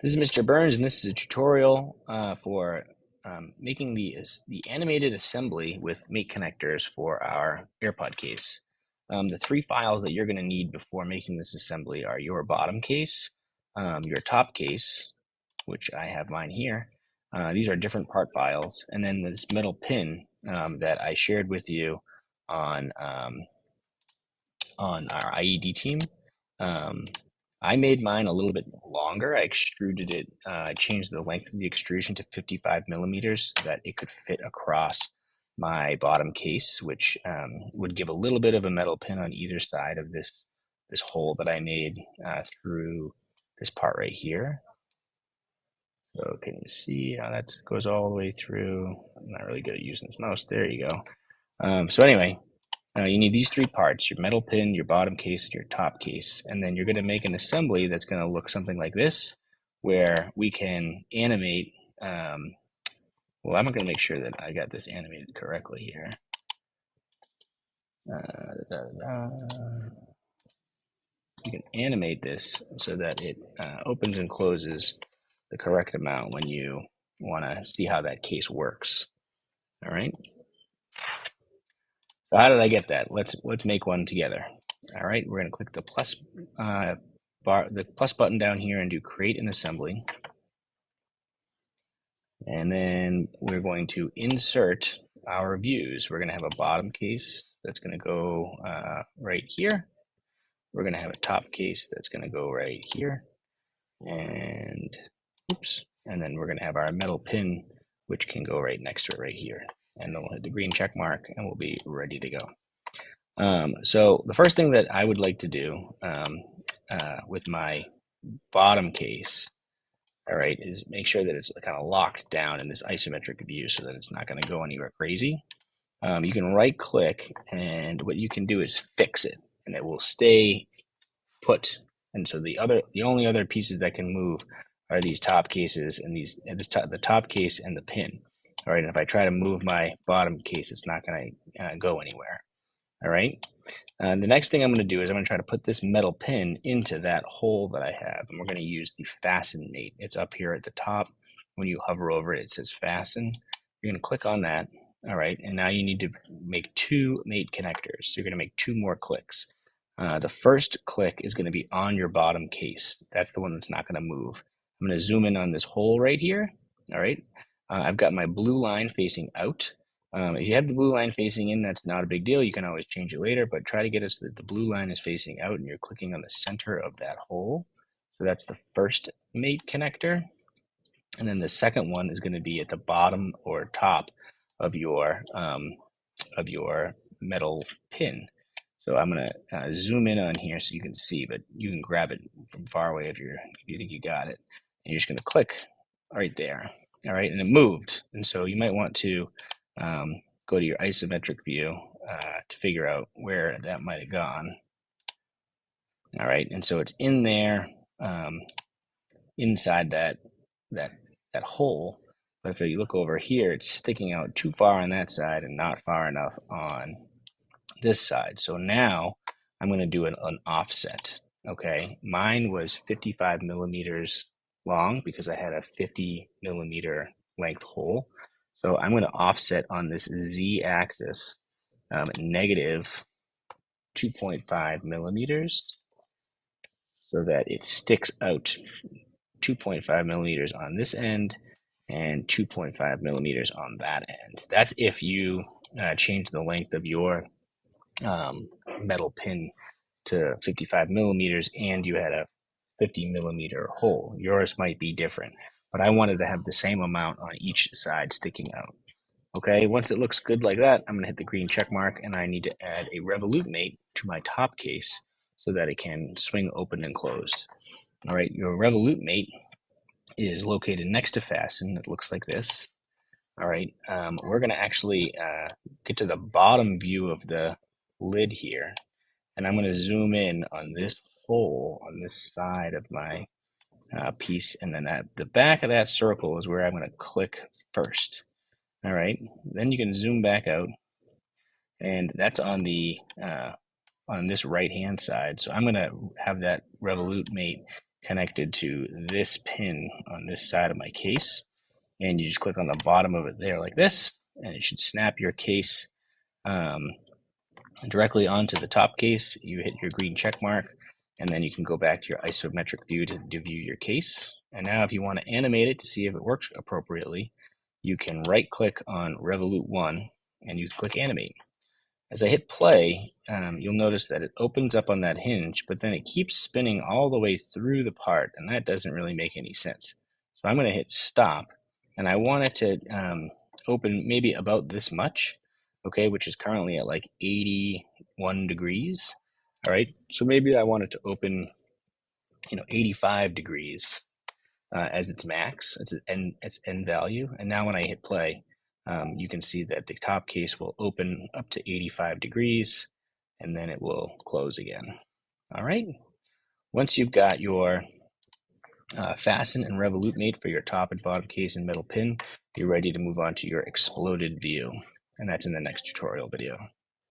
This is Mr. Burns, and this is a tutorial for making the animated assembly with mate connectors for our Earpod case. The three files that you're going to need before making this assembly are your bottom case, your top case, which I have mine here. These are different part files, and then this metal pin that I shared with you on our IED team. I made mine a little bit longer. I extruded it. I changed the length of the extrusion to 55 millimeters so that it could fit across my bottom case, which would give a little bit of a metal pin on either side of this hole that I made through this part right here. So can you see how that goes all the way through? I'm not really good at using this mouse. There you go. So anyway, you need these three parts: your metal pin, your bottom case, and your top case. And then you're going to make an assembly that's going to look something like this, where we can animate. Well, I'm going to make sure that I got this animated correctly here. You can animate this so that it opens and closes the correct amount when you want to see how that case works. All right. So how did I get that? Let's make one together. All right, we're going to click the plus button down here and do create an assembly. And then we're going to insert our views. We're going to have a bottom case that's going to go right here. We're going to have a top case that's going to go right here. And oops. And then we're going to have our metal pin, which can go right next to it right here. And then we'll hit the green check mark and we'll be ready to go. So the first thing that I would like to do with my bottom case, all right, is make sure that it's kind of locked down in this isometric view so that it's not going to go anywhere crazy. You can right click, and what you can do is fix it, and it will stay put. And so the only other pieces that can move are these top cases and the top case and the pin. All right, and if I try to move my bottom case, it's not going to go anywhere. All right. The next thing I'm going to do is I'm going to try to put this metal pin into that hole that I have, and we're going to use the fasten mate. It's up here at the top. When you hover over it, it says fasten. You're going to click on that. All right, and now you need to make two mate connectors. So you're going to make two more clicks. The first click is going to be on your bottom case. That's the one that's not going to move. I'm going to zoom in on this hole right here. All right, I've got my blue line facing out. If you have the blue line facing in, that's not a big deal. You can always change it later, but try to get it so that the blue line is facing out and you're clicking on the center of that hole. So that's the first mate connector. And then the second one is going to be at the bottom or top of your metal pin. So I'm going to zoom in on here so you can see, but you can grab it from far away if you think you got it. And you're just going to click right there. All right, and it moved. And so you might want to go to your isometric view to figure out where that might have gone. All right, and so it's in there inside that hole. But if you look over here, it's sticking out too far on that side and not far enough on this side. So now I'm going to do an offset. Okay, mine was 55 millimeters long because I had a 50 millimeter length hole. So I'm going to offset on this z-axis negative 2.5 millimeters so that it sticks out 2.5 millimeters on this end and 2.5 millimeters on that end. That's if you change the length of your metal pin to 55 millimeters and you had a 50 millimeter hole. Yours might be different, but I wanted to have the same amount on each side sticking out. Okay, once it looks good like that, I'm going to hit the green check mark and I need to add a revolute mate to my top case so that it can swing open and closed. All right, your revolute mate is located next to fasten. It looks like this. All right, we're going to actually get to the bottom view of the lid here, and I'm going to zoom in on this hole on this side of my piece, and then at the back of that circle is where I'm going to click first. All right, then you can zoom back out, and that's on the on this right hand side. So I'm going to have that revolute mate connected to this pin on this side of my case. And you just click on the bottom of it there like this, and it should snap your case directly onto the top case. You hit your green check mark, and then you can go back to your isometric view to view your case. And now if you want to animate it to see if it works appropriately, you can right click on Revolute 1 and you click animate. As I hit play, you'll notice that it opens up on that hinge, but then it keeps spinning all the way through the part, and that doesn't really make any sense. So I'm going to hit stop, and I want it to open maybe about this much, okay, which is currently at like 81 degrees. All right, so maybe I want it to open, 85 degrees as its max, its end value. And now when I hit play, you can see that the top case will open up to 85 degrees, and then it will close again. All right. Once you've got your fasten and revolute made for your top and bottom case and middle pin, you're ready to move on to your exploded view. And that's in the next tutorial video.